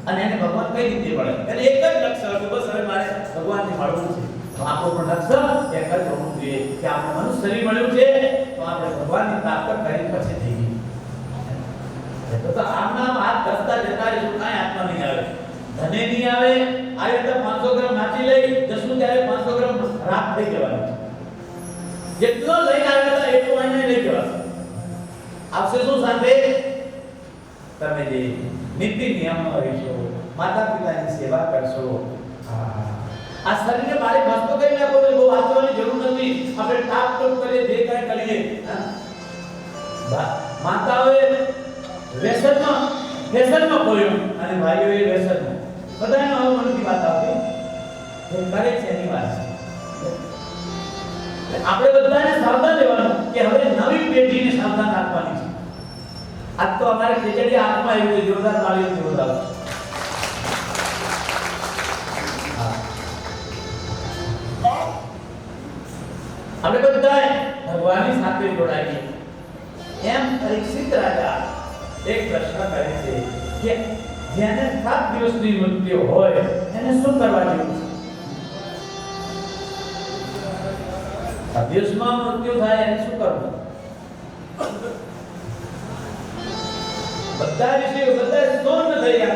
અને એને ભગવાન કઈ રીતે મળે? એટલે એક જ લક્ષ્ય હતું, બસ હવે મારે ભગવાનને મળવું છે. તો આપણો પણ લક્ષ્ય એક જ હોવું જોઈએ કે આપણે મનુષ્ય શરીર મળ્યું છે તો આપણે ભગવાનની પ્રાપ્ત કરી પછી જઈએ. તો આમના હાથ ધસતા જતા રહેશું, કાંઈ હાથમાં નહીં આવે. ધને નહીં આવે, આવી રીતે 500 ગ્રામ માટી લઈ જશું ત્યારે 500 ગ્રામ રાખ થઈ જવાની છે. જેટલો લઈને આવ્યા હતા એટલું અહીંયા લઈ જવાશે. આપશે શું સાથે? તમે જે નીતિ નિયમો રહીશો, માતા પિતાની સેવા કરશો. આ શરીરને મારે મસ્ત કરી નાખો તો બહુ વાંચવાની જરૂર નથી. આપણે ટાપ ટોપ કરીએ, જે કાંઈ કરીએ. માતાઓએ વ્યસનમાં ખોયું અને ભાઈઓએ વ્યસનમાં. બધાને હવે મનથી વાત આવતી એ કરે છે એની વાત છે. આપણે બધાને સાવધાન રહેવાનું કે હવે નવી પેઢીને સાવધાન રાખવાની છે. આજ તો અમારે ખીચડી હાથમાં આવી ગઈ, જોરદાર તાળીઓ જોરદાર. આપણે બધા ભગવાનની સાથે જોડાઈએ. એમ પરીક્ષિત રાજા એક પ્રશ્ન કરે છે કે જેને 7 દિવસની મૃત્યુ હોય એને શું કરવા જેવું છે? 7 દિવસમાં મૃત્યુ થાય એને શું કરવું? બધા ઋષિઓ બધા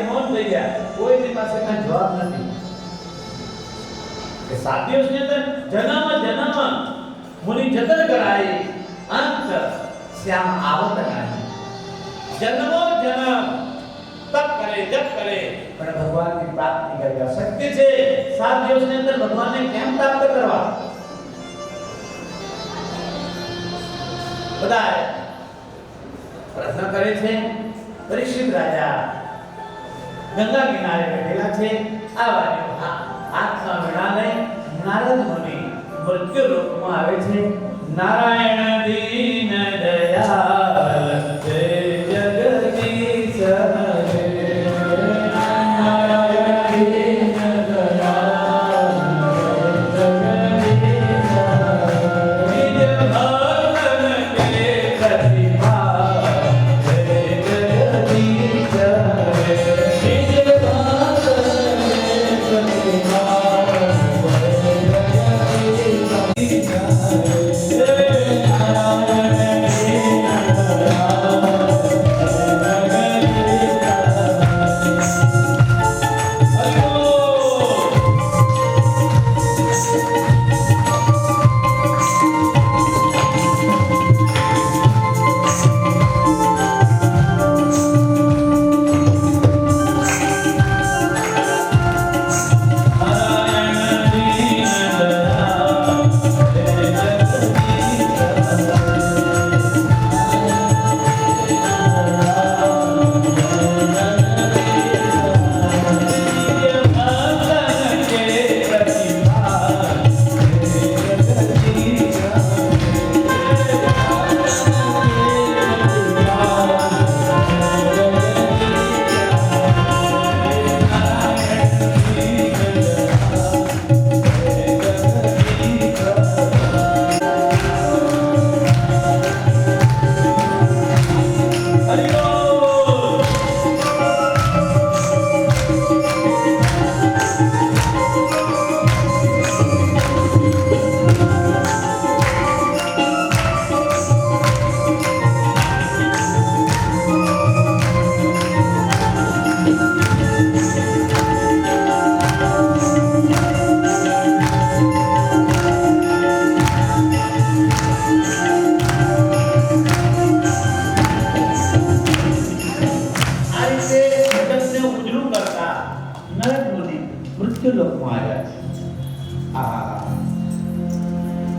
મૌન થઈ ગયા, કોઈની પાસે કઈ જવાબ નથી. કે 7 દિવસની અંદર જન્મ મુનિ જતન કરાય, અંત શ્યામ આવત કરાય. જન્મો જન્મ તપ કરે, જપ કરે, પણ ભગવાનની પ્રાપ્તિ કરવી અશક્ય છે. 7 દિવસની અંદર ભગવાનને કેમ પ્રાપ્ત કરવા? બધા પ્રશ્ન કરે છે. પરીક્ષિત રાજા ગંગા કિનારે બેઠેલા છે. આવા હાથમાં વીણા લઈ નારદ મુનિ મૃત્યુ લોકમાં આવે છે. નારાયણ દીન દયાલ જય જગદીશ હરે. નારાયણ દીન દયાલ જય જગદીશ હરે. નિજ ભક્તન કે પ્રતિભા જય જગદીશ હરે. નિજ ભક્તન કે પ્રતિભા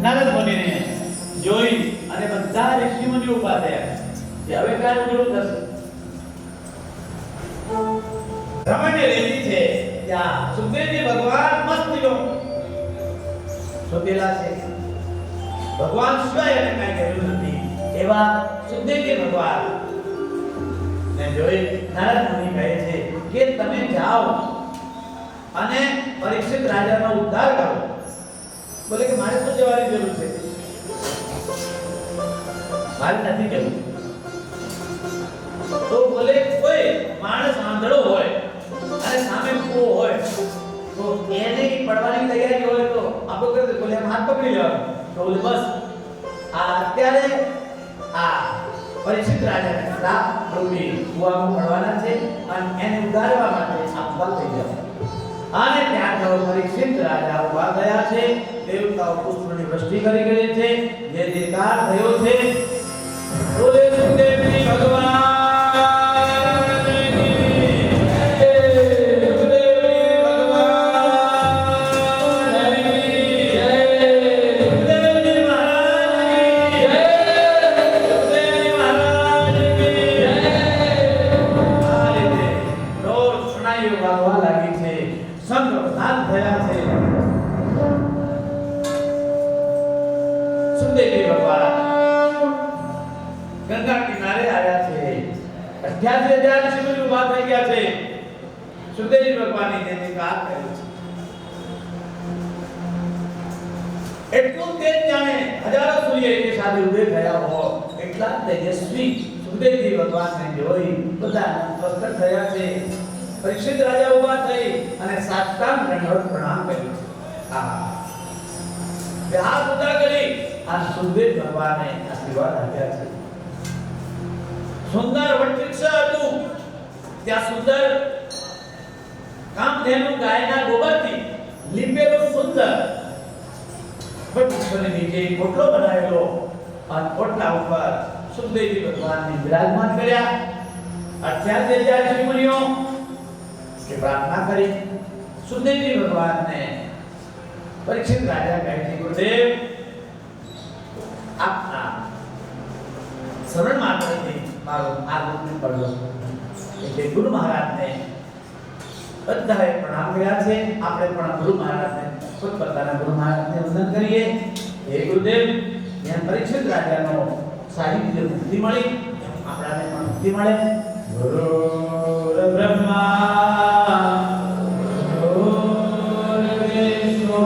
નારદ મુનિને જોઈ અને બધા ઋષિમુનિઓ ઊભા થયા કે હવે કાંઈ ઉજળું થશે. રમણીય રીતિ છે ત્યાં સુખદેવજી ભગવાન મસ્તીઓ સુતેલા છે. ભગવાન સિવાય એને કાંઈ જરૂર નથી એવા સુખદેવજી ભગવાન ને જોઈ નારદ મુનિ કહે છે કે તમે જાઓ અને પરીક્ષિત રાજાનો ઉદ્ધાર કરો. બોલે કે મારે શું જવાની જરૂર છે? મારે નથી જવું. તો બોલે કોઈ માણસ આંધળો હોય પકડી લેવાનું તો બોલે બસ આ અત્યારે આ પરીક્ષિત રાજાને શ્રાપ રૂપી કુવામાં પડવાના છે અને એને ઉગારવા માટે આપવા થઈ જશે અને ત્યાં તો પરીક્ષિત રાજા ઉભા થયા છે દેવતાઓ પુષ્પની વૃષ્ટિ કરી ગઈ છે જે દેકાર થયો છે બોલે સુખદેવજી ભગવાન ગંગા કિનારે આવ્યા છે 88,000 ઋષિમુનિ ઉભા થઈ ગયા છે સુખદેવજી ભગવાનની જયકાર કર્યો છે એટલું તેજ જાણે હજારો સૂર્ય એક સાથે ઉભે થયા હો એટલા તેજસ્વી સુખદેવજી ભગવાનને જોઈ બધા પ્રસ્તુત થયા છે પરીક્ષિત રાજા ઉભા થઈ અને સાષ્ટાંગ દંડવત પ્રણામ કર્યો છે હાથ ઊંચા કરી આ સુખદેવ ભગવાને આશીર્વાદ આપ્યા છે સુંદર વટવૃક્ષ હતું ત્યાં સુંદર કામધેનુ ગાયના ગોબરથી લીંબેલો સુંદર વટવૃક્ષની નીચે એક પોટલો બનાવેલો અને પોટલા ઉપર સુખદેવજી ભગવાનને બિરાજમાન કર્યા 88,000 ઋષિમુનિઓ કે પ્રાર્થના કરી સુખદેવજી ભગવાનને પરીક્ષિત રાજા કહે છે ગુરુદેવ આપના શરણ માત્રથી મારો આત્મને પડ્યો એટલે ગુરુ મહારાજને બધાએ પ્રણામ કર્યા છે આપણે પણ ગુરુ મહારાજને પોતપોતાના ગુરુ મહારાજને વંદન કરીએ હે ગુરુદેવ જ્યાં પરીક્ષિત રાજાનો સારી રીતે મુક્તિ મળી આપણાને પણ મુક્તિ મળે ગુરુ બ્રહ્મા ગુરુ વિષ્ણુ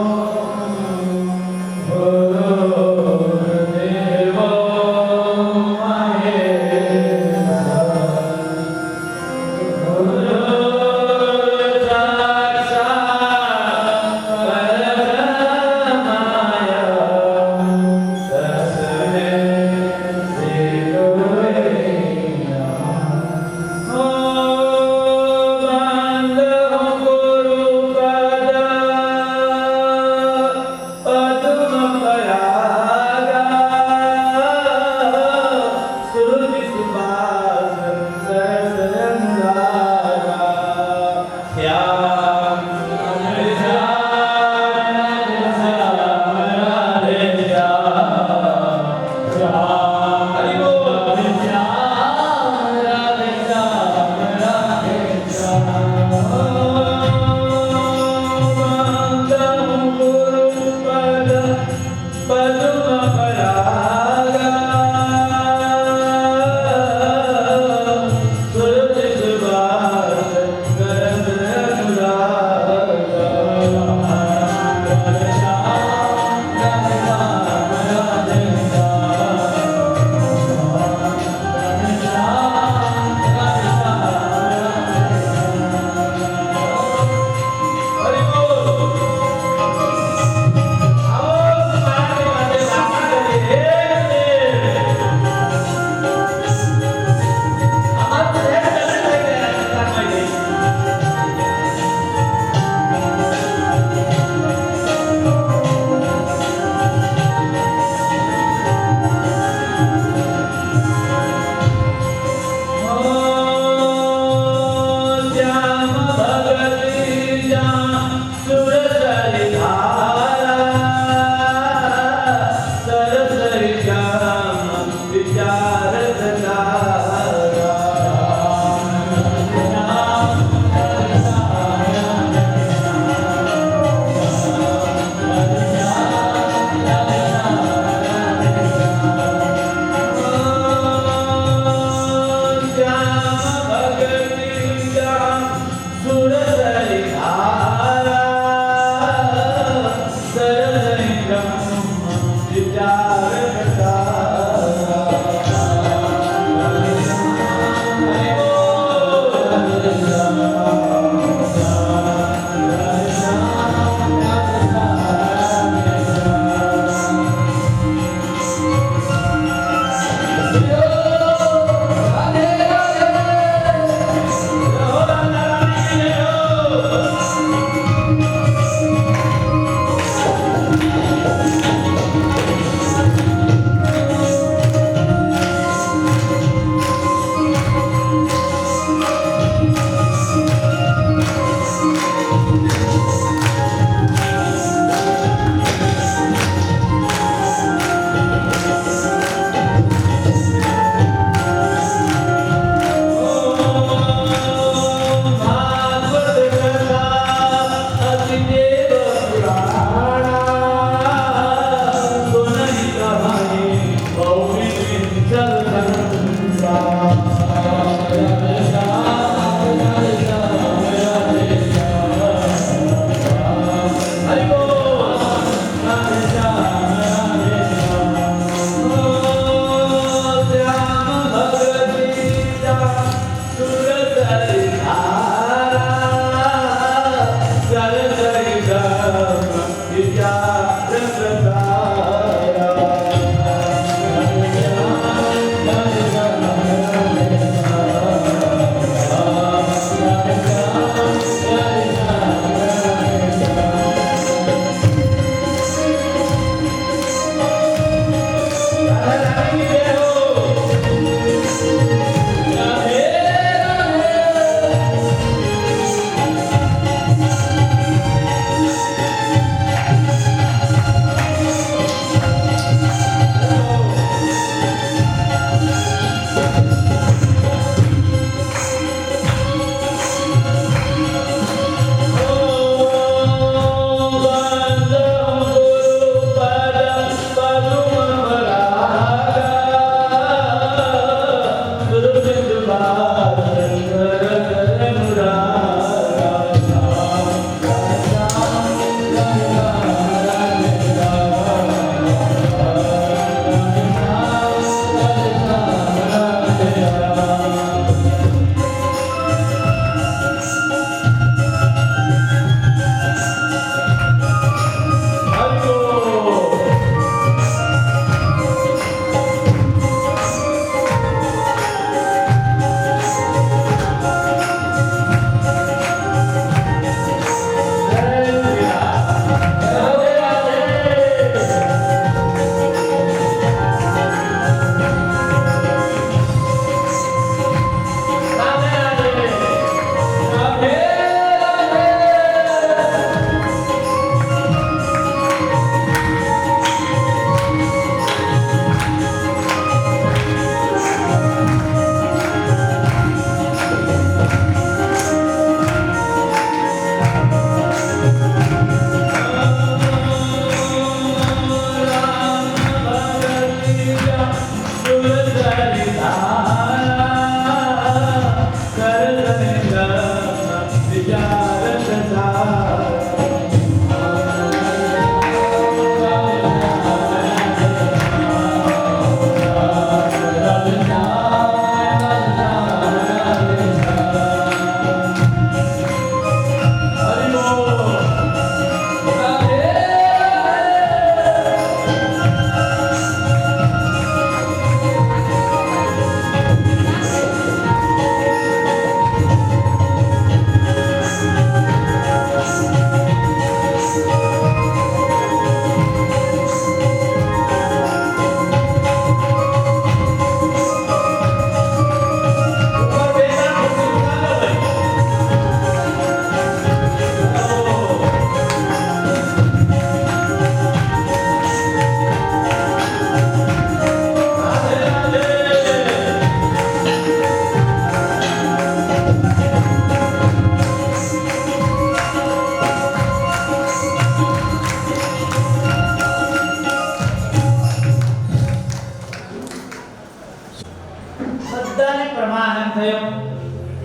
બધાને પરમાનંદ થયો.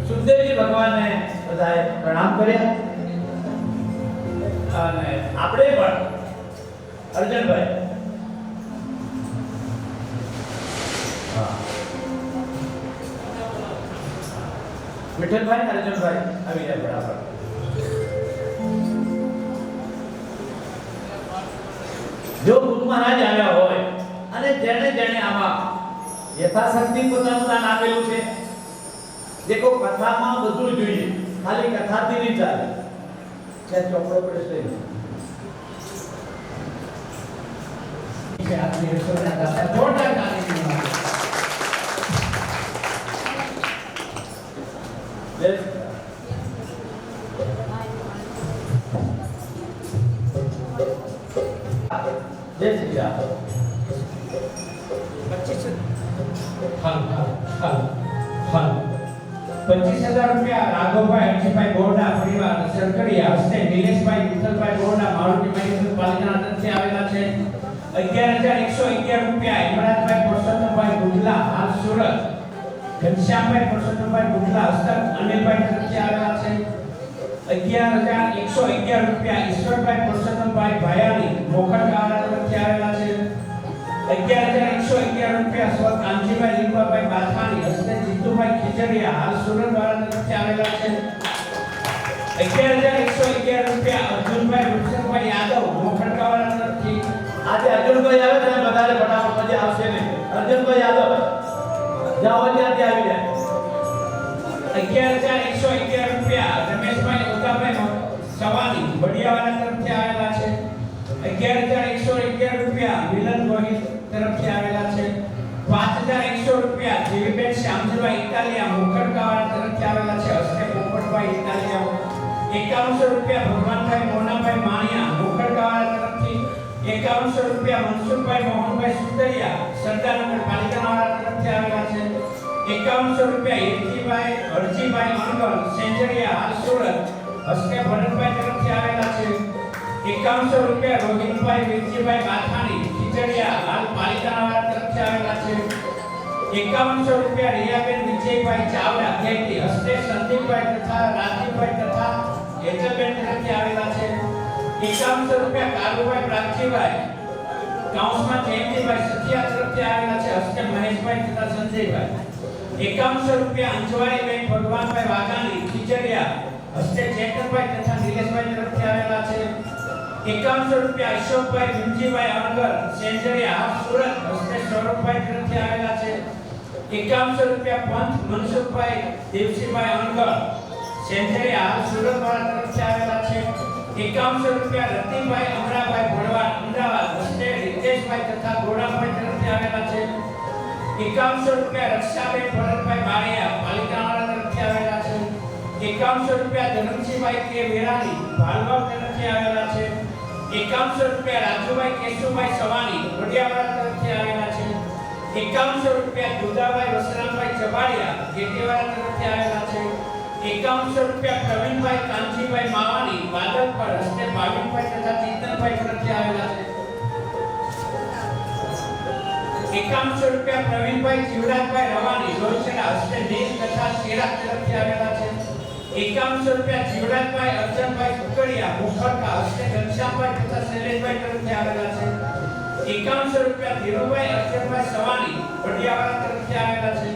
સુખદેવજી ભગવાનને બધાએ પ્રણામ કર્યા અને આપણે પણ અર્જુનભાઈ વિઠ્ઠલભાઈ અર્જુનભાઈ આવી જાય બરાબર. જો ગુરુ મહારાજ આવ્યા હોય અને જેણે આમાં યથાશક્તિ પોતાનું દાન આપેલું છે. દેખો કથામાં બધું જોઈએ, ખાલી કથાથી નહીં ચાલે. છે ચોપડો પડે છે આપની રસોઈના દાતા જોરદાર તાળીઓ મારો. જય શ્રી રામ. 25,000 રૂપિયા રાઘવભાઈ હરજીભાઈ બોરડા પરિવાર સરકડિયા હસ્તે નિલેશભાઈ વિઠ્ઠલભાઈ બોરડા મારુતિ મ્યુનિસિપાલિટીના તરફથી આવેલા છે. 11,111 રૂપિયા હિમરાજભાઈ પરસોત્તમભાઈ ગુજલા હાલ સુરત, ઘનશ્યામભાઈ પરસોત્તમભાઈ ગુજલા હસ્તક અનિલભાઈ તરફથી આવેલા છે. 11,111 રૂપિયા ઈશ્વરભાઈ પરસોત્તમભાઈ ભાયાણી મોખરગામના તરફથી આવેલા છે. 11,111 રૂપિયા સ્વ કાંજીભાઈ લીંબાભાઈ બાથાણી હસ્તે જીતુભાઈ ખીજડીયા હાલ સુરત વાળા તરફથી આવેલા છે. 11,111 રૂપિયા અર્જુનભાઈ વૃક્ષભાઈ યાદવ મોખરગામના તરફથી. આજે અર્જુનભાઈ આવે ત્યારે વધારે ફટાફટ મજા આવશે નહીં. અર્જુનભાઈ યાદવ જાઓ ત્યાંથી આવી જાય. 11,111 રૂપિયા રમેશભાઈ ઓકાભાઈ સવાની બડિયાવાળા તરફથી આવેલા છે. 11,111 રૂપિયા મિલન ગોહિલ તરફથી આવેલા છે. 5,100 રૂપિયા જીવીબેન શ્યામજીભાઈ ઇટાલિયા મોખરગામના તરફથી આવેલા છે હસ્તે પોપટભાઈ ઇટાલિયા. 5100 રૂપિયા ભગવાનભાઈ મોનાભાઈ માણિયા મોખરગામના તરફથી. 5100 રૂપિયા મનસુખભાઈ મોહનભાઈ સુતરિયા સરદારનગર પાલિકાના તરફથી આવેલા છે. 5100 રૂપિયા હરજીભાઈ અણગલ સેન્જરિયા હાલ સુરત હસ્તે ભરતભાઈ તરફથી આવેલા છે. 5100 રૂપિયા રોહિતભાઈ વિરજીભાઈ બાથાણી ખીજડીયા હાલ પાલિકાના તરફથી આવેલા છે. 5100 રૂપિયા રિયાબેન વિજયભાઈ ચાવડા જેટી હસ્તે સંદીપભાઈ તથા રાજીવભાઈ તથા હેતલબેન તરફથી આવેલા છે. 5100 રૂપિયા કારુભાઈ પ્રાચીભાઈ કાઉન્સમાં જયંતિભાઈ સથિયા તરફથી આવેલા છે હસ્તે મહેશભાઈ તથા સંજયભાઈ. 5100 રૂપિયા અંજવાળીબેન ભગવાનભાઈ વાઘાણી ખીજડીયા હસ્તે ચેતનભાઈ તથા નિલેશભાઈ તરફથી આવેલા છે. 5100 રૂપિયા અશોકભાઈ વિંજીભાઈ અણગર સેન્જરિયા હાલ સુરત હસ્તે સૌરભભાઈ તરફથી આવેલા છે. 5100 રૂપિયા પંથ મનસુખભાઈ દેવસીભાઈ અણગર સેન્જરિયા હાલ સુરત વાળા તરફથી આવેલા છે. 5100 રૂપિયા રતિભાઈ અમરાભાઈ ભોળવાડ અમદાવાદ હસ્તે રિતેશભાઈ તથા ગોડાભાઈ તરફથી આવેલા છે. 5100 રૂપિયા રક્ષાબેન ભરતભાઈ બારિયા પાલિકાવાળા તરફથી આવેલા છે. 5100 રૂપિયા ધરમસિંહભાઈ કે વેરાણી ભાલવાડ તરફથી આવેલા છે. 5100 રૂપિયા રાજુભાઈ કેશુભાઈ સવાની વડિયાવાળા તરફથી આવેલા છે. 5100 રૂપિયા દુદાભાઈ વસરામભાઈ ચબાડિયા ગેટેવાળા તરફથી આવેલા છે. 5100 રૂપિયા પ્રવીણભાઈ કાંજીભાઈ માવાની વાદળપર હસ્તે ભાવિનભાઈ તથા ચિંતનભાઈ તરફથી આવેલા છે. 5100 રૂપિયા પ્રવીણભાઈ જીવરાજભાઈ રવાની રોહિતના હસ્તે નીલ તથા ચિરાગ તરફથી આવેલા છે. 5100 રૂપિયા જીવરાજભાઈ અર્જનભાઈ કુકડિયા મુખરકા હસ્તે ઘનશ્યામભાઈ તથા શૈલેષભાઈ તરફથી આવેલા છે 5100 રૂપિયા ધીરુભાઈ અર્જનભાઈ સવાની વડિયાવાળા તરફથી આવેલા છે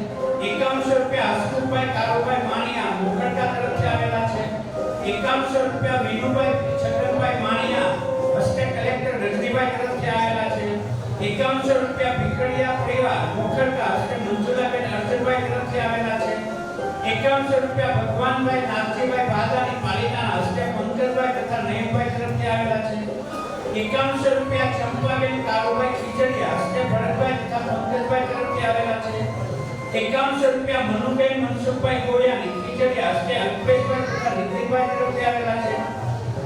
5100 રૂપિયા હસમુખભાઈ કારુભાઈ માણિયા મુખરકા તરફથી આવેલા છે 5100 રૂપિયા વિનુભાઈ છગનભાઈ માણિયા હસ્તે કલેક્ટર રજનીભાઈ તરફથી આવેલા છે 5100 રૂપિયા ભીકડિયા પરિવાર મુખરકા હસ્તે મંજુલાબેન અર્જનભાઈ તરફથી આવેલા છે 5100 રૂપિયા ભગવાનભાઈ નાથજીભાઈ ભાદાની પાલિતાના હસ્તે પંકજભાઈ તથા નયનભાઈ તરફથી આવેલા છે 5100 રૂપિયા ચંપાબેન કારુભાઈ ખીજડીયા હસ્તે ભરતભાઈ તથા પંકજભાઈ તરફથી આવેલા છે 5100 રૂપિયા મનુબેન મનસુખભાઈ ગોળિયાની ખીજડીયા હસ્તે અલ્પેશભાઈ તથા રિતિકભાઈ તરફથી આવેલા છે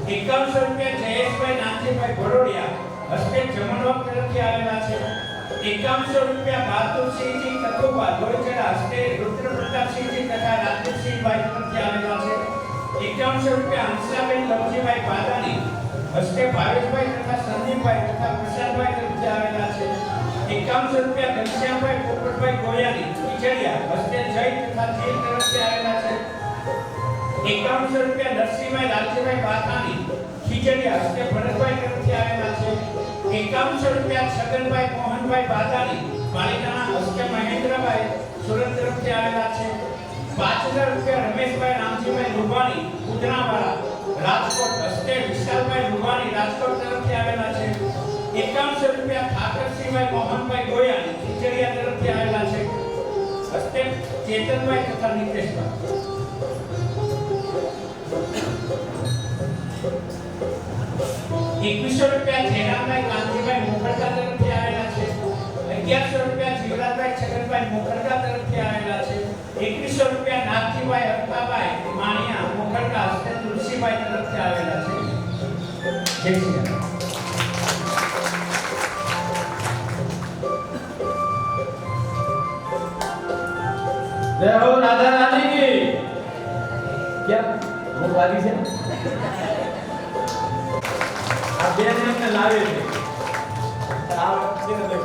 5100 રૂપિયા જયેશભાઈ નાથજીભાઈ ભરોડિયા હસ્તે જમણવાગ તરફથી આવેલા છે 5100 રૂપિયા બહાદુરસિંહજી કથુબા લોહીચડા હસ્તે રુદ્રપ્રતાપસિંહજી તથા રાજદીપસિંહભાઈ તરફથી આવેલા છે 5100 રૂપિયા હંસાબેન લવજીભાઈ પાદાની હસ્તે ભાવેશભાઈ તથા સંદીપભાઈ તથા પ્રસાદભાઈ તરફથી આવેલા છે 5100 રૂપિયા ઘનશ્યામભાઈ પોપટભાઈ ગોયાની ખીજડીયા હસ્તે જય તથા જીલ તરફથી આવેલા છે 5100 રૂપિયા નરસિંહભાઈ લાલજીભાઈ પાથાની ખીજડીયા હસ્તે ભરતભાઈ તરફથી આવેલા છે 5100 રૂપિયા છગનભાઈ મોહનભાઈ બાદાની પાલિતાના હસ્તે મહેન્દ્રભાઈ સુરત તરફથી આવેલા છે 5000 રૂપિયા રમેશભાઈ રામજીભાઈ રૂબાણી ઉદનાવાળા રાજકોટ હસ્તે વિશાલભાઈ રૂબાણી રાજકોટ તરફથી આવેલા છે 5100 રૂપિયા ઠાકરસિંહભાઈ મોહનભાઈ ગોયાની ખીજડીયા તરફથી આવેલા છે હસ્તે ચેતનભાઈ તથા નિતેશભાઈ 2100 રૂપિયા જયરામભાઈ કાંતિભાઈ મુખરકા તરફથી આવેલા છે 1100 રૂપિયા જીવરાજભાઈ છગનભાઈ મુખરકા તરફથી આવેલા છે 2100 રૂપિયા નાથજીભાઈ અરકાભાઈ માણિયા મુખરકા હસ્તે તુલસીભાઈ તરફથી આવેલા છે જય શ્રી રામ જય હો રાધા રાની કી क्या वो वाली से आप બે ને લાવે છે આ વખતે ને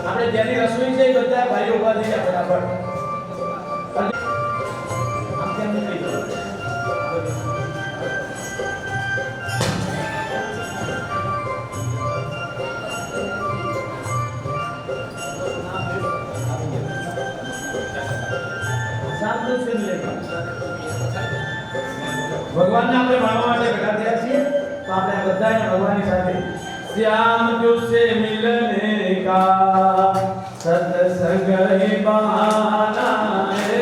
આપણે જેની રસોઈ છે બધા ભાઈઓ ઉભા થઈ ગયા ફટાફટ આમ કેમ નહીં થઈ ભગવાનને આપણે માણવા માટે બેઠા થયા છીએ તો આપણે બધાએ ભગવાનની સાથે શ્યામ તુસે મિલને કા સત્સંગ હે બહાના હે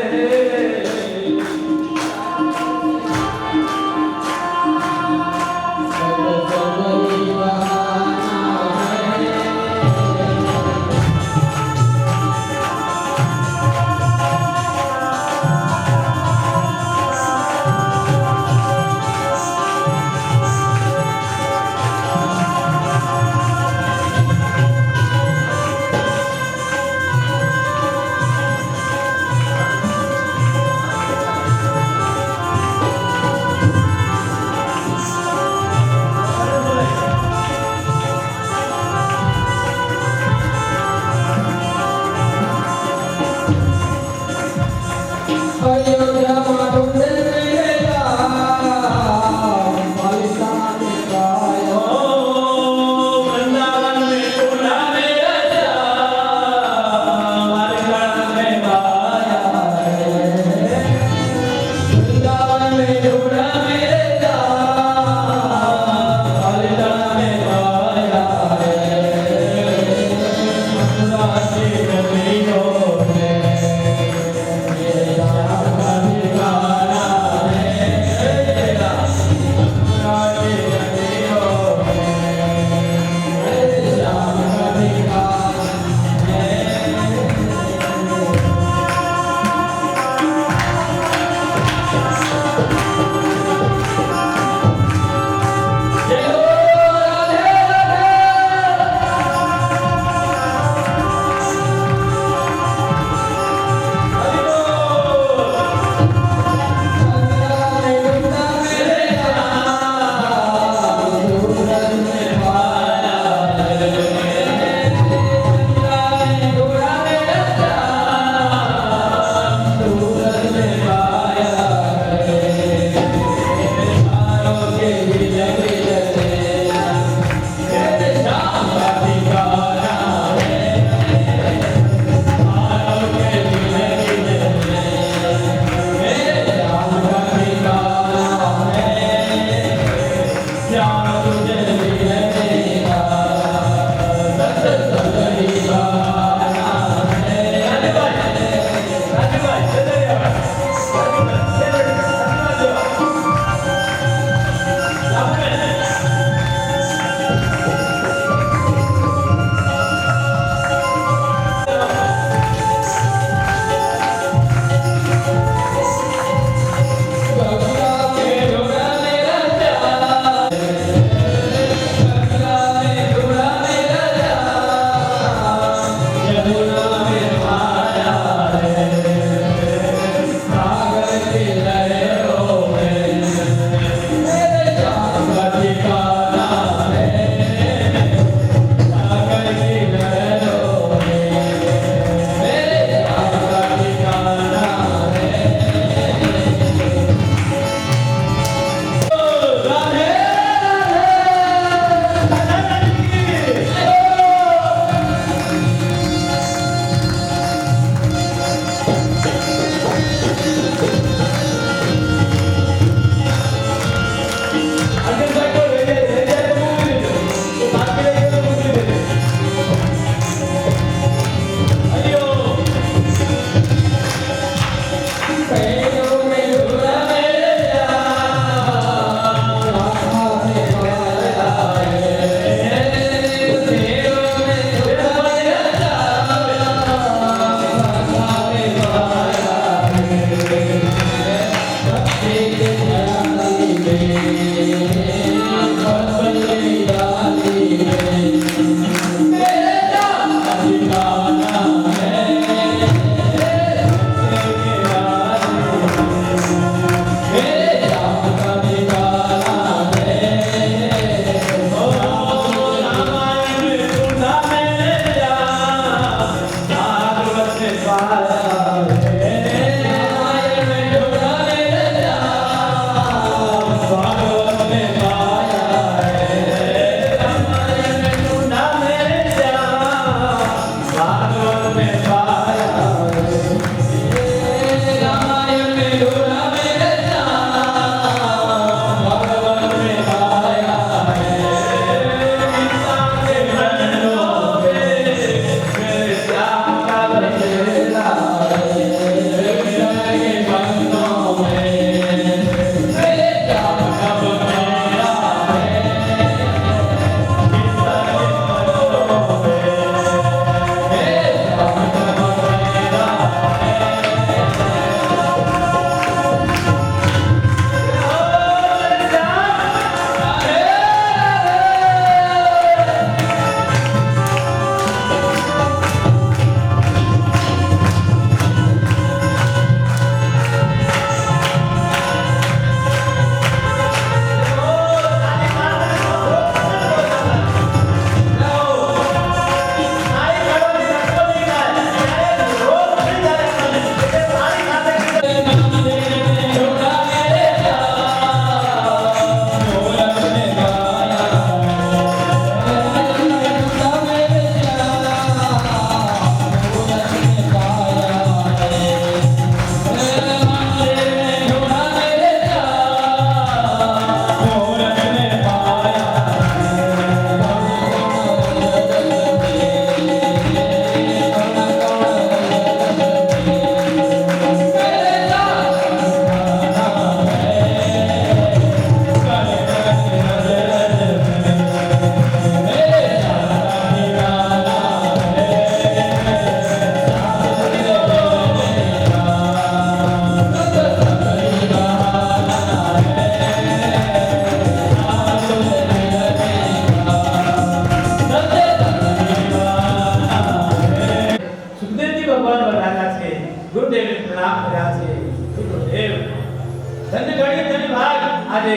ધન્ય ગણી ધન્ય ભાગ આજે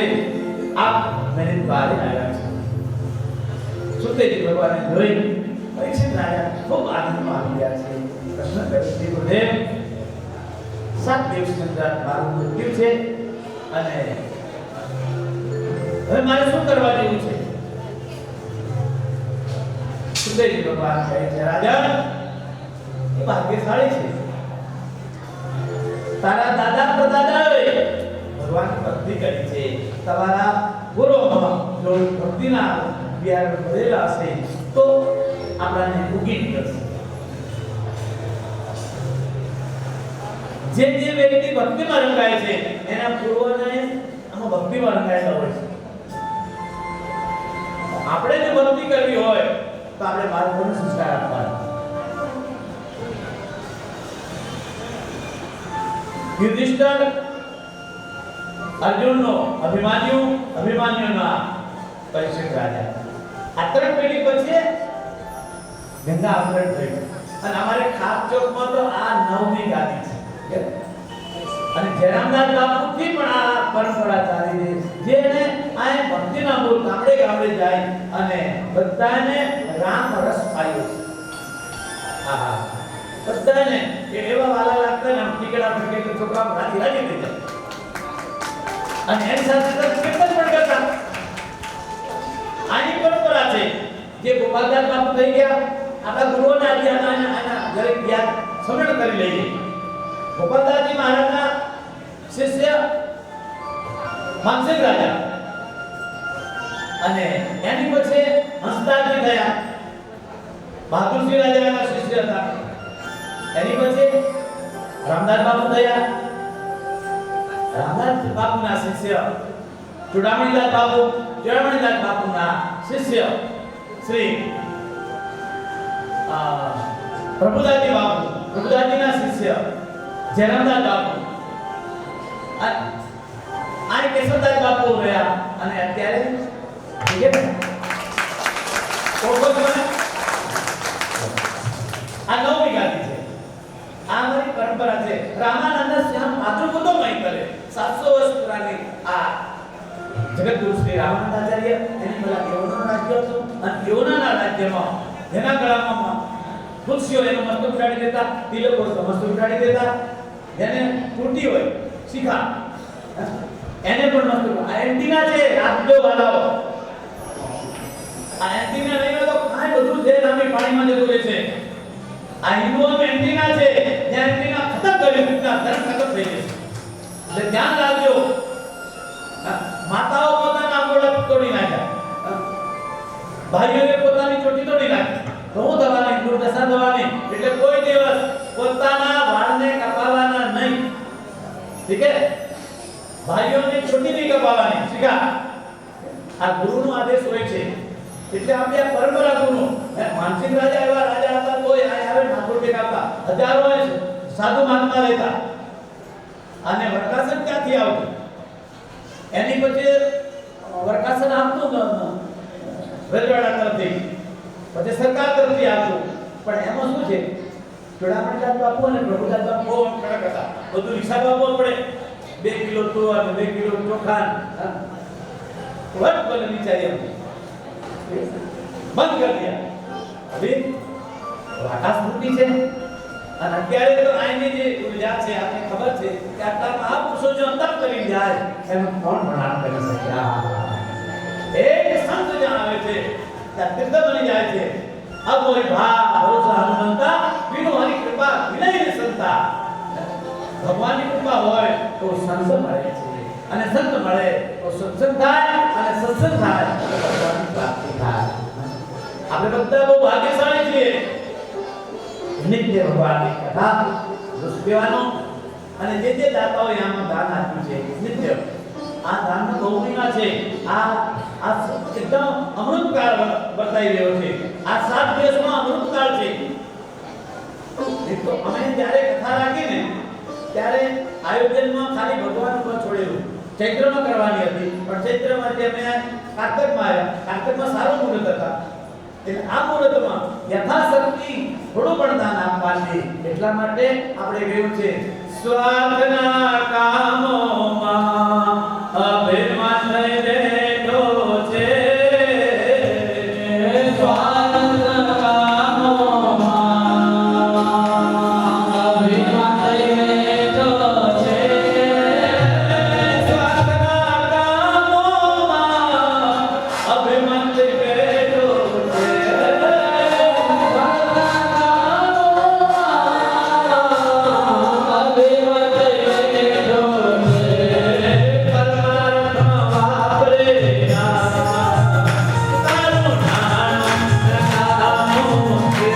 આપ મેરી દ્વારે આવ્યા છે. સુખદેવજી ભગવાને જોઈ પરીક્ષિત રાજા ખૂબ આનંદમાં આવી ગયા છે. પ્રશ્ન કર્યો છે ગુરુદેવ 7 દિવસની અંદર મારું મૃત્યુ છે અને હવે મારે શું કરવા જેવું છે? સુખદેવજી ભગવાન કહે છે રાજા એ ભાગ્યશાળી છે. તારા દાદા પરદાદાએ ભગવાનની ભક્તિ કરી છે. તમારા ગુરુમાં જો ભક્તિના વિહાર ભરેલા હશે તો આપણાને ઉગી નીકળશે. જે વ્યક્તિ ભક્તિમાં રંગાય છે એના પૂર્વને આમાં ભક્તિમાં રંગાયેલા હોય છે. આપણે જો ભક્તિ કરવી હોય તો આપણે બાળકોને સંસ્કાર આપવાના. યુધિષ્ઠિર અર્જુનનો અભિમાન્યુના પરીક્ષિત રાજા આ 3 પેઢી પછી ગંગા અવતરણ થયું અને અમારે ખાસ ચોકમાં તો આ 9મી ગાદી છે અને જયરામદાસ બાપુથી પણ આ પરંપરા ચાલી રહી છે. જેને આ ભક્તિના મૂળ ગામડે ગામડે જાય અને બધાને રામ રસ પાયો છે. આહા બધાને એવા વાલા લાગતા ને ટીકડા ફેંકે તો છોકરા રાજી રાજી થઈ જાય અને એની સાથે કીર્તન પણ કરતા. આની પરંપરા છે. જે ગોપાલદાસ બાપુ થઈ ગયા આપણા ગુરુઓના આના દરેક યાદ સમરણ કરી લઈએ. ગોપાલદાસજી મહારાજના શિષ્ય માનસિંહ રાજા અને એની પછી હંસદાસજી થયા. બહાદુરસિંહ રાજાના શિષ્ય હતા. એની પછી રામદાસ બાપુ થયા. રામદાસ બાપુના શિષ્ય ચૂડામણીદાસ બાપુના શિષ્ય શ્રી પ્રભુદાસજી બાપુ, પ્રભુદાસજીના શિષ્ય જયરામદાસ બાપુ અને કેશવદાસ બાપુ રહ્યા અને અત્યારે આ 9મી ગાદી છે. આ અમારી પરંપરા છે. રામાનંદ શ્યામ માતૃબુદ્ધો મય કરે 700 વર્ષ પુરાની આ જગતગુરુ શ્રી રામાનંદાચાર્ય એની પેલા યવનનું રાજ્ય હતું અને યવનના રાજ્યમાં જેના ગળામાં તુલસીઓ એનો મસ્તક ઉડાડી દેતા, તિલકો મસ્તક ઉડાડી દેતા, જેને તૂટી હોય શિખા એને પણ મસ્તક. આ એન્ટીના છે રાજ્યો વાળાઓ. આ એન્ટીના નહીં તો કાંઈ બધું છે રામી પાણીમાં જતું રહે છે. આ હિન્દુઓનું એન્ટીના છે. જ્યાં એન્ટીના ખતમ કર્યું ત્યાં ધર્મ ખતમ થઈ જશે. એટલે ધ્યાન રાખજો. માતાઓ પોતાના આંગોળા તોડી નાખ્યા, ભાઈઓએ પોતાની ચોટી તોડી નાખી. હું દવાની દુર્દશા દવાની એટલે કોઈ દિવસ પોતાના વાળને કપાવવાના નહીં. ઠીક છે? ભાઈઓને ચોટી નહીં કપાવવાની. શીખા આ ગુરુનો આદેશ હોય છે. એટલે આપણે આ પરંપરા ગુરુ માનસિંહ રાજા એવા રાજા હતા કોઈ આવે ઠાકોર દેખાતા હજારો સાધુ મહાત્મા રહેતા અને વરકાસન ક્યાંથી આવતું? એની પછી વરકાસન આપતું રજવાડા તરફથી, પછી સરકાર તરફથી આવતું. પણ એમાં શું છે ચૂડામણીદાસ બાપુ અને પ્રભુદાસ બાપુ બહુ કડક હતા. બધું હિસાબ આપવો પડે. 2 કિલો તો અને 2 કિલો ચોખા વટ બોલે વિચારી બંધ કરી દયા. હવે વાટા સ્મૃતિ છે અને અત્યારે તો આઈની જે ઉર્જા છે આપને ખબર છે કે આટલા મહાપુરુષો જો અંતર કરી જાય એનું કોણ પ્રણામ કરી શકે? એક સંત જ્યાં આવે છે ત્યાં તીર્થ બની જાય છે. અમોય ભા ભરોસા હનુમંતા વિનો હરી કૃપા વિનય સંતા. ભગવાનની કૃપા હોય તો સંત મળે છે અને સંત મળે તો સત્સંગ થાય અને સત્સંગ થાય તો ભગવાનની પ્રાપ્તિ થાય. આપણે બધા બહુ ભાગ્યશાળી છીએ. નિત્ય ભગવાનની કથા દુષ્કેવાનો અને જે દાતાઓએ આમાં દાન આપ્યું છે નિત્ય આ દાનનો બહુ મહિમા છે. આ એકદમ અમૃતકાળ બતાવી રહ્યો છે. આ 7 દિવસમાં અમૃતકાળ છે. તો અમે જ્યારે કથા રાખીને ત્યારે આયોજનમાં ખાલી ભગવાન ઉપર છોડેલું ચૈત્રમાં કરવાની હતી પણ ચૈત્રમાં અમે કાર્તકમાં આવ્યા. કાર્તકમાં સારો મુહૂર્ત હતા એટલે આ મુહૂર્તમાં યથાશક્તિ થોડું પણ દાન આપવા છે. એટલા માટે આપણે કહ્યું છે સ્વાર્થના કામોમાં અભિમાન થઈ બેઠો છે. સ્વાર્થના કામોમાં અભિમાન થઈ બેઠો છે. સ્વાર્થના કામોમાં અભિમાન થઈ બેઠો છે. પરમાત્મા વાપરે તારું નામ નામો છે.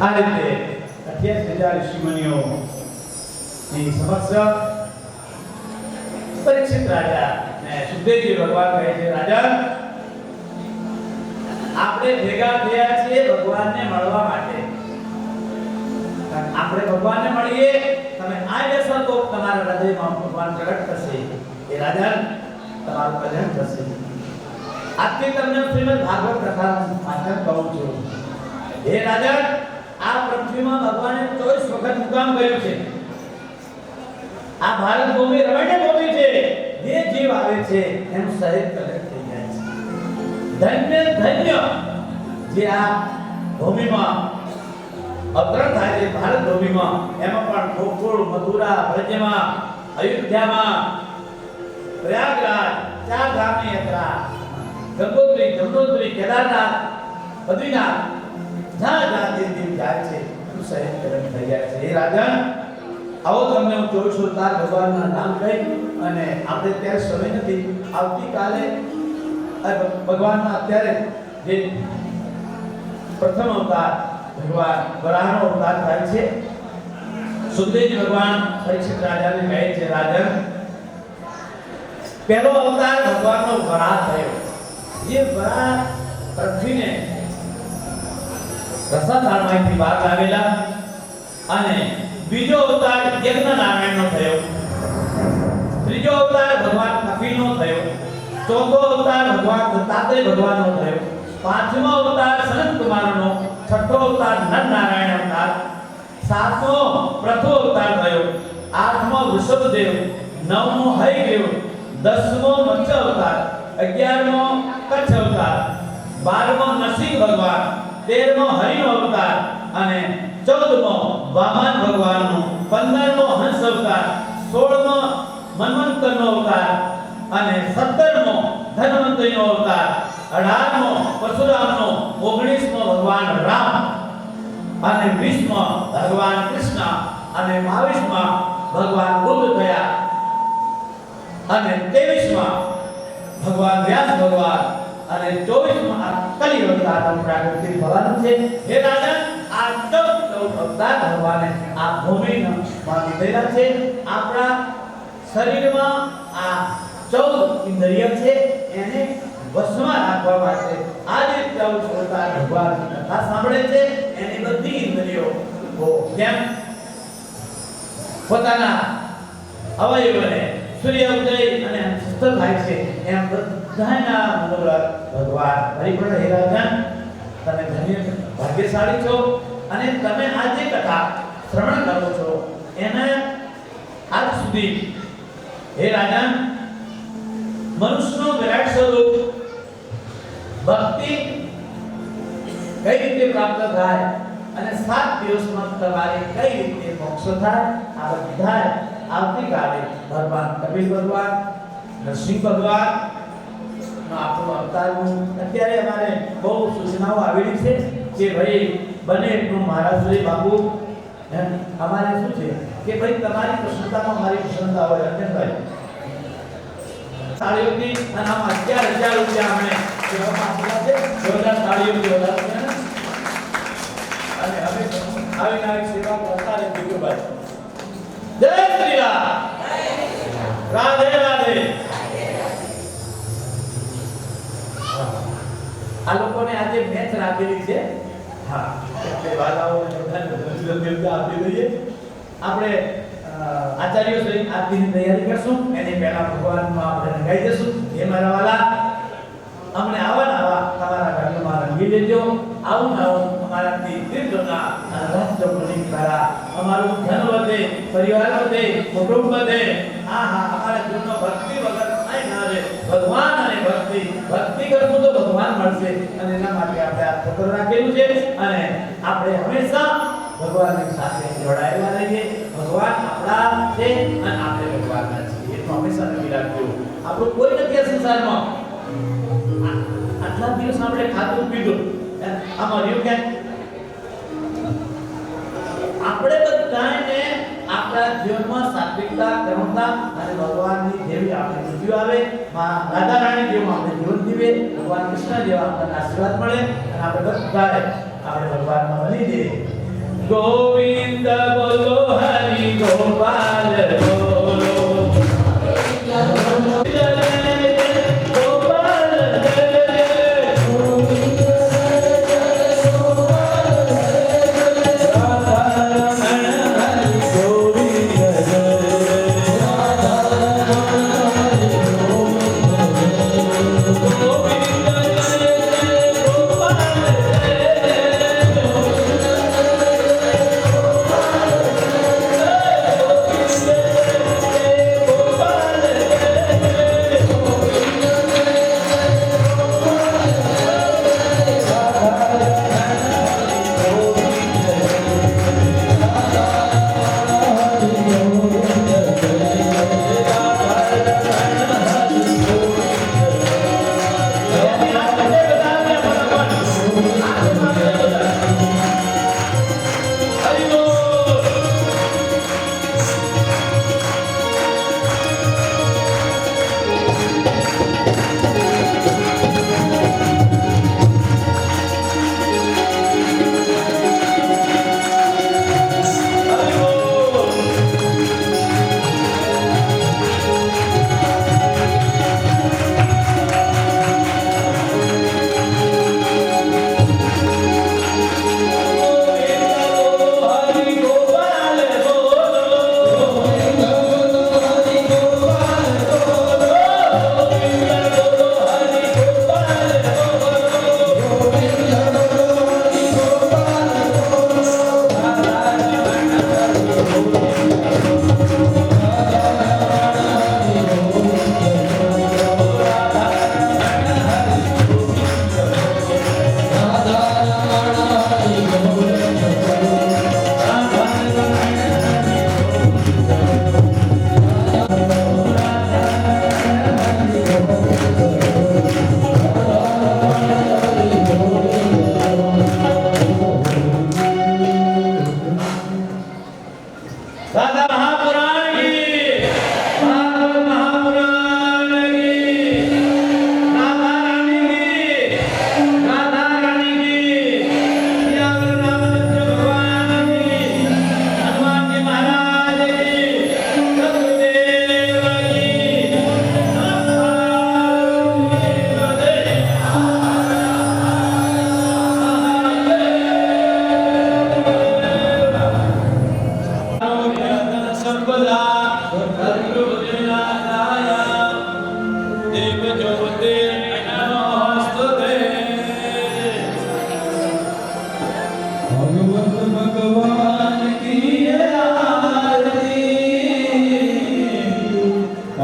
આ રીતે 28,000 ઋષિમુનિઓ ની સમક્ષ પરીક્ષિત રાજા ને સુખદેવજી ભગવાન કહે છે, રાજા આપણે ભેગા થયા છીએ ભગવાનને મળવા માટે. આપણે ભગવાનને મળીએ, તમે આ જશો તો તમારા હૃદયમાં ભગવાન પ્રગટ થશે. એ રાજા તમારું કલ્યાણ થશે. આજથી તમને શ્રીમદ ભાગવત કથાનું વાંચન કહું છું. હે રાજા, આ પૃથ્વીમાં ભગવાને 24 વખત મુકામ કર્યું છે. આ ભારત ભૂમિ રમણીય ભૂમિ છે. જે જીવ આવે છે એનું શરીર કલેક્ટ થઈ જાય છે. ધન્ય ધન્ય જે આ ભૂમિમાં અવતરણ થાય છે ભારત ભૂમિમાં, એમાં પણ ગોકુળ, મથુરા, બ્રજમાં, અયોધ્યામાં, પ્રયાગરાજ, ચાર ધામની યાત્રા, ગંગોત્રી, જમનોત્રી, કેદારનાથ, બદ્રીનાથ, જ્યાં જ્યાં દેવ જાય છે એનું શયન કરણ થઈ જાય છે. હે રાજન, આવો તમને હું 24 અવતાર ભગવાનના નામ કહી, અને આપણે ત્યારે સમય નથી, આવતીકાલે ભગવાનના અત્યારે જે પ્રથમ અવતાર ભગવાન વરાહનો અવતાર થાય છે. સુખદેવજી ભગવાન પરીક્ષિત રાજાને કહે છે, રાજન, પહેલો અવતાર ભગવાનનો વરાહ થયો. જે વરાહ પૃથ્વીને રસાધારમાંથી બહાર લાવેલા, અને બીજો અવતાર યજ્ઞ નારાયણનો થયો. ત્રીજો અવતાર ભગવાન કપિલનો થયો. ચોથો અવતાર ભગવાન દત્તાત્રેય ભગવાનનો થયો. પાંચમો અવતાર સનત કુમારનો. છઠ્ઠો અવતાર નર નારાયણ અવતાર. સાતમો પ્રથો અવતાર થયો. આઠમો વૃષભદેવ. નવમો હયગ્રીવ. દસમો મત્સ્ય અવતાર. 11મો કચ્છ અવતાર. 12મો નરસિંહ ભગવાન. 13મો હરિનો અવતાર. અને 14મો વામન ભગવાનનો. 15મો હંસ અવતાર. 16મો મન્વંતરનો અવતાર. અને 17મો ધન્વંતરીનો અવતાર. 18મો પરશુરામનો. 19મો ભગવાન રામ. અને 20મો ભગવાન કૃષ્ણ. અને 22મા ભગવાન બુદ્ધ થયા. અને 23મા ભગવાન વ્યાસ ભગવાન. અને 24મા કલિ અવતારનો પ્રાગટ્ય થવાનું છે. હે રાજન, આ 14 અવતાર ભગવાને આ ભૂમિમાં લીધેલા છે. આપણા શરીરમાં આ 14 ઇન્દ્રિય છે, એને વશમાં રાખવા માટે આજે 14 અવતાર ભગવાનની કથા સાંભળે છે. એની બધી ઇન્દ્રિયો જેમ પોતાના અવયવોને સૂર્ય ઉદય અને અસ્ત થાય છે, એમ બધાના મૂળ ભગવાન પરિપૂર્ણ. હે રાજન, તમે ધન્ય ભાગ્યશાળી છો, અને તમે આ જે કથા શ્રવણ કરો છો એને આજ સુધી, હે રાજન, મનુષ્યનો વિરાટ સ્વરૂપ ભક્તિ કઈ રીતે પ્રાપ્ત થાય અને 7 દિવસમાં તમારે કઈ રીતે મોક્ષ થાય, આ બધા આવતીકાલે ભગવાન કપિલ ભગવાન, નરસિંહ ભગવાન નો આપણો અવતારનું અત્યારે અમારે બહુ સૂચનાઓ આવેલી છે કે ભાઈ બને એટલું મહારાજ બાપુ અમારે શું છે કે ભાઈ તમારી પ્રસન્નતામાં મારી પ્રસન્નતા હોય. અંજનભાઈ તાળીઓથી અને આમ 11,000 રૂપિયા અમને સેવામાં આપેલા છે. જોરદાર તાળીઓથી વધારો અને હવે આવીને આવી સેવા કરતા રહે. બીજુભાઈ જય શ્રી રામ, રાધે રાધે. આ લોકોને આજે મેચ રાખેલી છે. હા, એટલે વાલાઓને બધાને આપી દઈએ. આપણે આચાર્યો સહિત આરતીની તૈયારી કરશું. એની પહેલા ભગવાનમાં આપણે ગાઈ દઈશું. હે મારા વાલા, અમને આવા તમારા ઘરમાં રંગી લેજો. આવું અમારાથી તીર્થના રાજ્યની દ્વારા અમારું ધન વધે, પરિવાર વધે, કુટુંબ વધે. અમારા જીવનો ભક્તિ વગર કાંઈ ના રહે. ભગવાન અને ભક્તિ કરશું તો ભગવાન મળશે, અને એના માટે આપણે આ પત્ર રાખેલું છે. અને આપણે હંમેશા ભગવાનની સાથે જોડાયેલા રહીએ. ભગવાન આપણા છે અને આપણે ભગવાનના છીએ, એટલું હંમેશા નક્કી રાખજો. આપણું કોઈ નથી આ સંસારમાં. આટલા દિવસ આપણે ખાધું પીધું, આમાં રહ્યું ક્યાં? આપણે બધાને આપણા જીવનમાં સાત્વિકતા, કરુણતા અને ભગવાનની જેવી આપણે બુદ્ધિ આવે, રાધા રાણી જેવું આપણે જીવન જીવે, ભગવાન કૃષ્ણ જેવા આપણને આશીર્વાદ મળે, અને આપણે બધાએ આપણે ભગવાનમાં બની જઈએ. ગોવિંદ બોલો, હરિ ગોપાલ બોલો.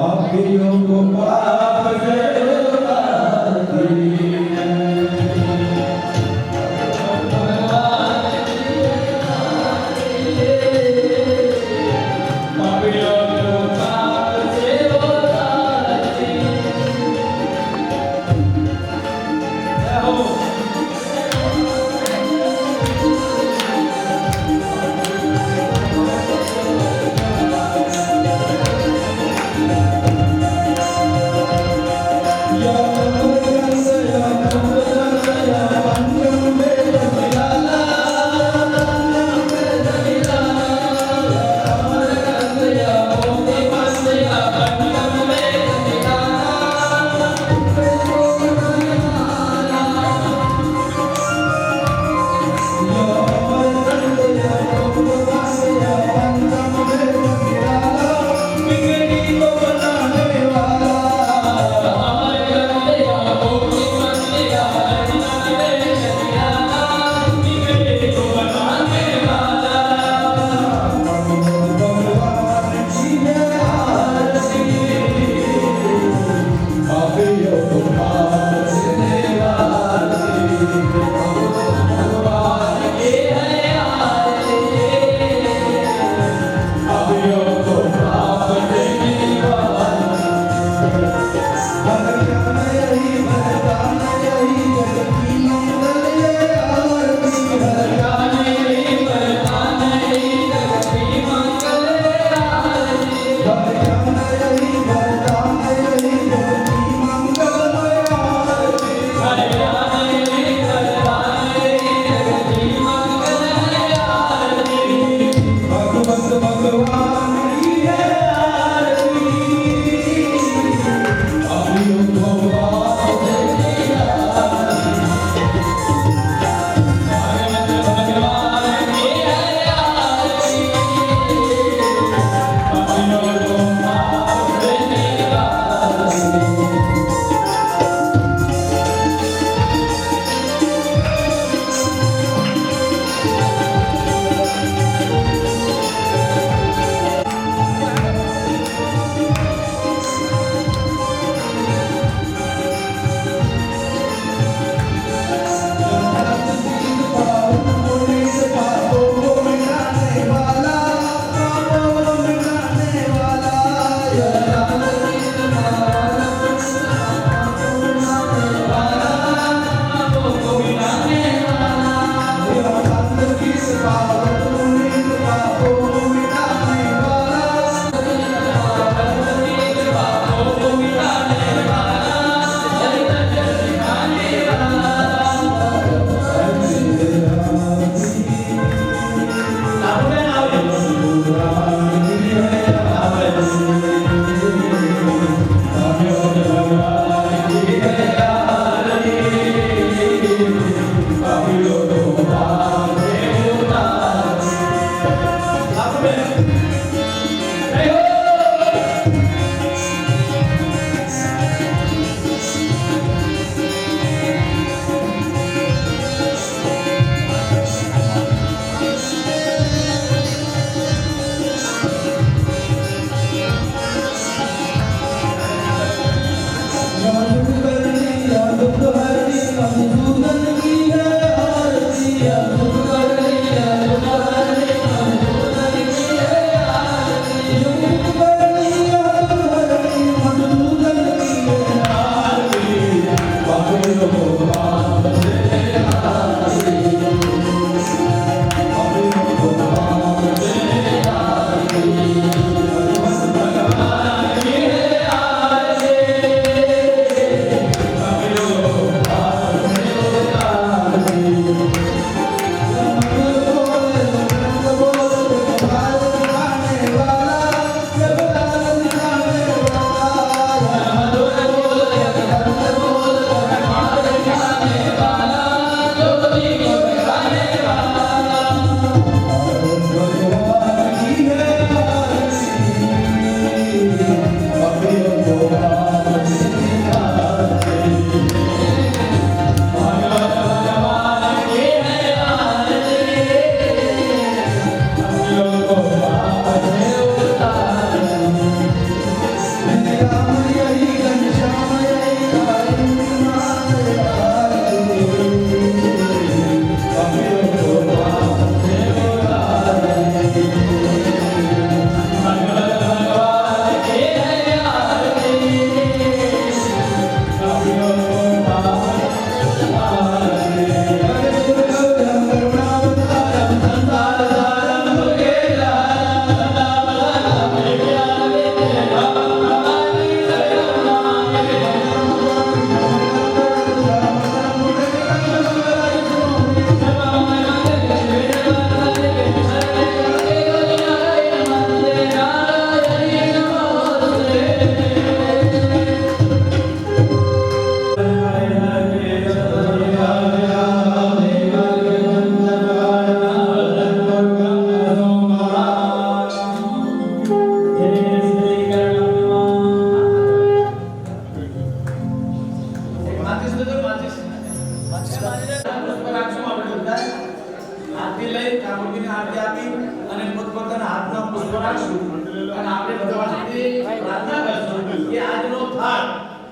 પાપીઓ કો પાપ જલવાતી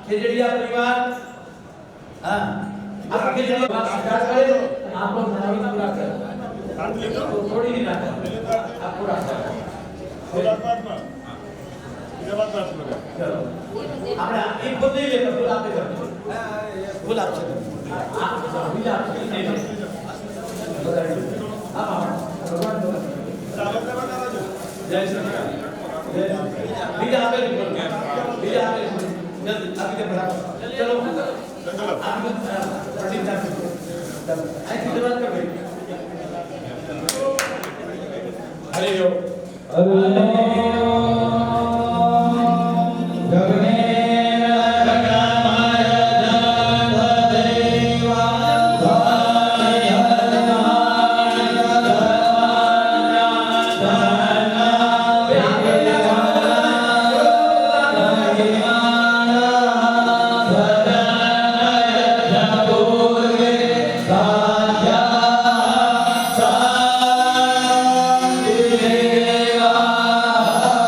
खेजड़िया परिवार हाँ आप खेजड़िया बात स्टार्ट करें आप लोग मनावी पूरा करें तो थोड़ी नहीं रखा आप पूरा करें चलो આપણે એક બોલ નહીં લેતા બોલ આપે કરજો બોલ આપશે આપ બીજા આપશે નહીં આપ ભગવાન જય શ્રી રામ બીજા આપે બોલ બીજા આપે જલ્દી આપી દે બરાબર ચલો आप पंडित साहब ऐसी जरूरत कर भाई हरे यो Dewa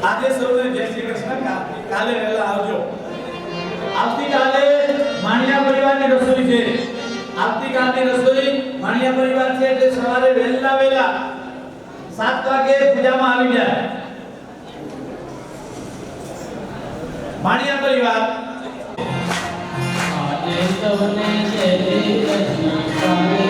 આજે સૌને જય શ્રી કૃષ્ણ. કાલે વહેલા આવજો. આવતીકાલે માણિયા પરિવારની રસોઈ છે. આવતીકાલની રસોઈ માણિયા પરિવાર છે એટલે સવારે વહેલા 7 વાગે પૂજામાં આવી જાય. માણિયા પરિવાર આજે સૌને જય શ્રી કૃષ્ણ. કાલે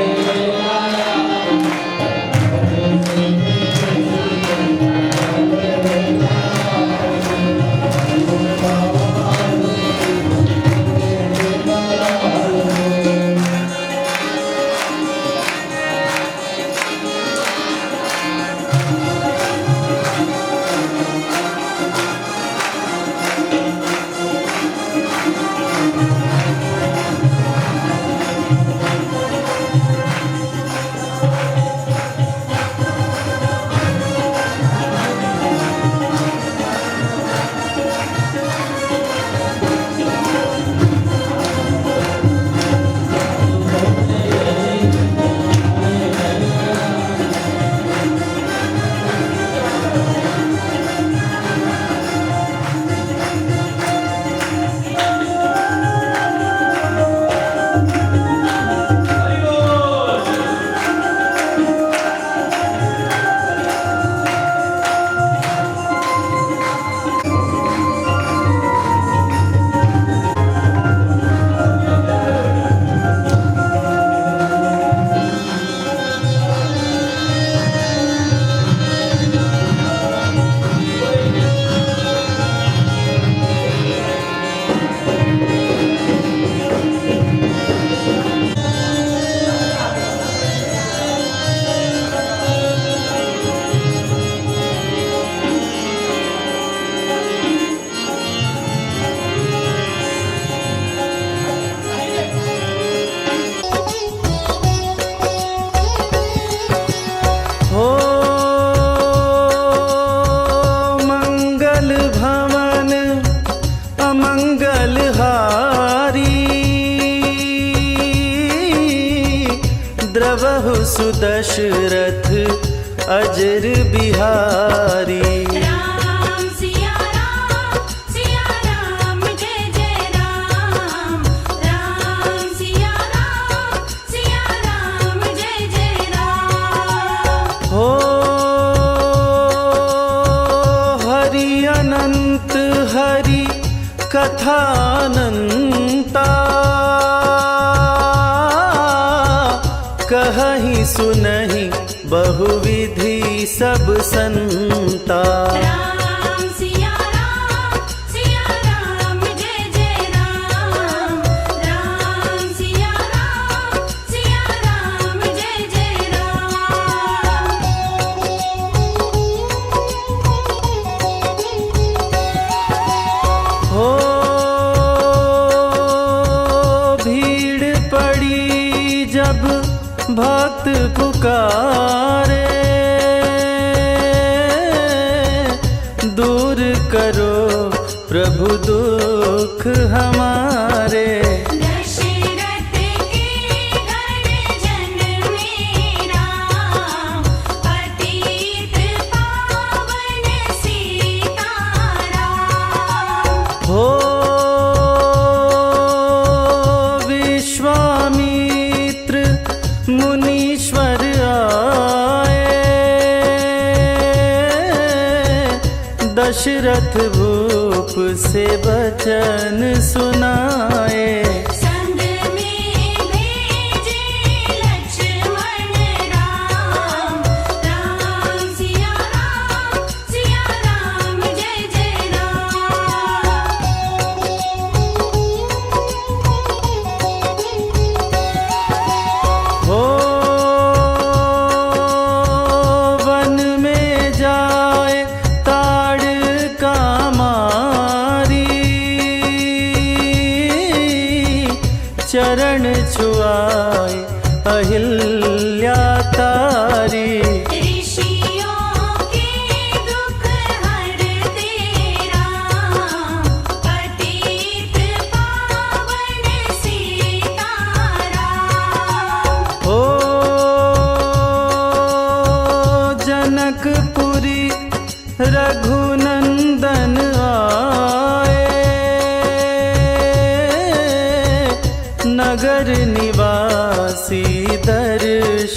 द्रवहु सुदशरथ अजर बिहारी। राम सिया राम जय जय राम। राम सिया राम जय जय राम। हो हरि अनंत हरि कथानंता कहीं सुनहि बहुविधि सब संता। राम सिया राम जय जय राम। राम सिया राम जय जय राम। हो भीड़ पड़ी जब भक्त पुकारे दूर करो प्रभु दुख हमारे। दशरथ के घर जन्मे राम। पतित पावन सीताराम। हो विश्वामित्र मुनीश्वर आए दशरथ भूप से वचन सुनाए। संग में भेजे लक्ष्मण राम। राम सिया राम जय जय हो वन में जाए ताड़ का मारी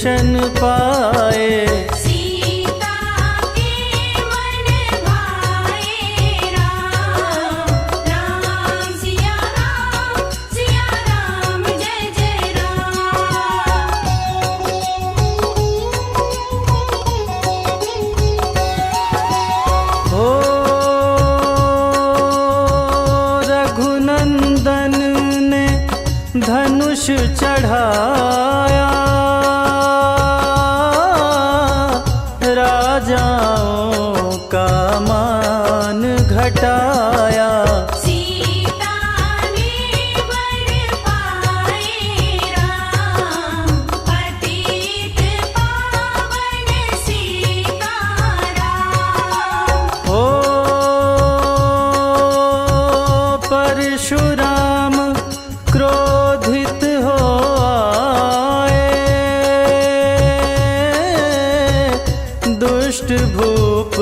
दर्शन पाए। सीता के मन भाए राम राम सिया राम जय जय हो रघुनंदन ने धनुष चढ़ाया, राजाओं का मान घटाया। सीता ने वर पाए राम पतित पावन सीताराम। हो परशुराम क्रोधित हो आए, दुष्ट भूप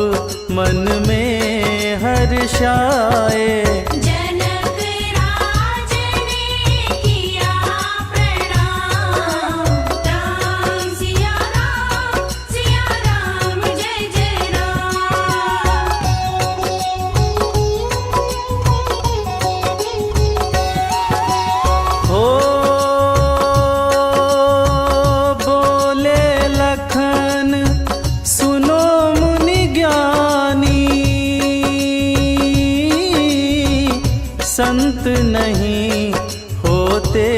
मन में हर्षाए। जनक राज ने किया प्रणाम राम सिया राम जय जय हो बोले लखन सुनो मुनि ज्ञानी, संत नहीं होते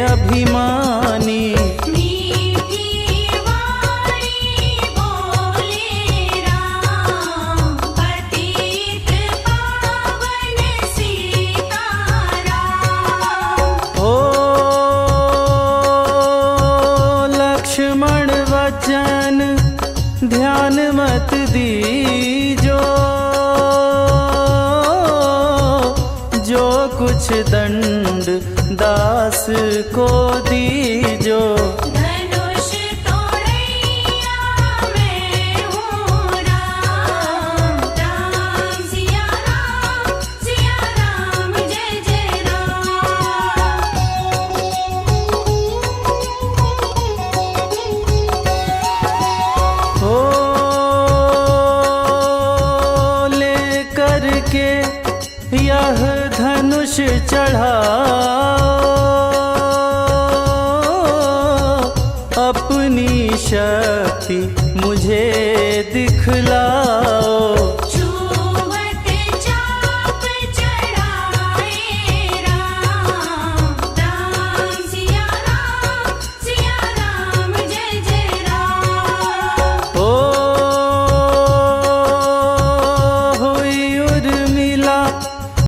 अभिमानी। मीठी वाणी बोले राम पतित पावन सीताराम। हो लक्ष्मण वचन ध्यान मत दीजो, जो कुछ दंड दास को दीजो। धनुष तोड़ैया मैं हूँ राम राम सिया राम जय जय हो लेकर के यह धनुष चढ़ाओ, अपनी शक्ति मुझे दिखलाओ।